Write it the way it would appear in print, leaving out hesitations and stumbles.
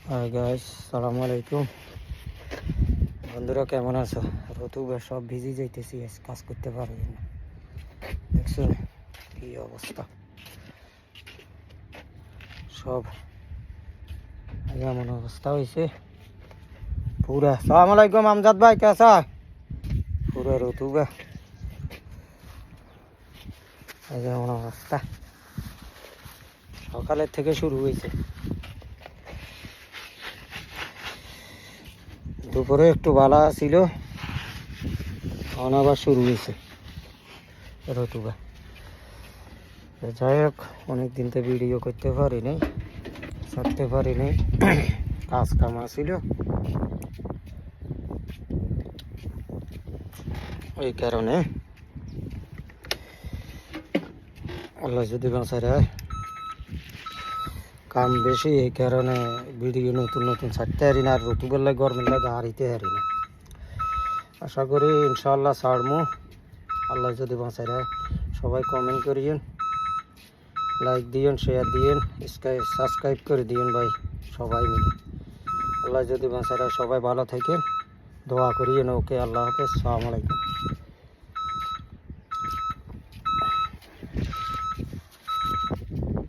Hi guys, সালামু আলাইকুম। বন্ধুরা কেমন আছো? রতুবা সব ভিজে যাইতেছি, কাজ করতে পারি না। দেখছো কি অবস্থা, সব এমন অবস্থা হয়েছে পুরা। সালাম আলাইকুম আমজাদ ভাই, কেসা? পুরা রতুবা এমন অবস্থা, সকালের থেকে শুরু হয়েছে। দুপুরে একটু বালা ছিল, আবার শুরু হয়েছে রতুবা। যাই হোক, অনেকদিন তো ভিডিও করতে পারিনি, ছাড়তে পারিনি, কাজ কাম ছিল, এই কারণে আল্লাহ যদি বাঁচায় রায়, কাম বেশি, এই কারণে ভিডিও নতুন নতুন ছাড়তে হারি না। আর রতুবের লাগে গরমের লাগে হারিতে হারি না। আশা করি ইনশাআল্লাহ ছাড়মু, আল্লাহ যদি বাঁচায় রায়। সবাই কমেন্ট করিয়েন, লাইক দিয়েন, শেয়ার দিয়েন, সাবস্ক্রাইব করে দিয়েন ভাই, সবাই মিলে। আল্লাহ যদি বাঁচায় রায়, সবাই ভালো থাকেন, দোয়া করিয়েন। ওকে, আল্লাহ হাফেজ, আসসালামু আলাইকুম।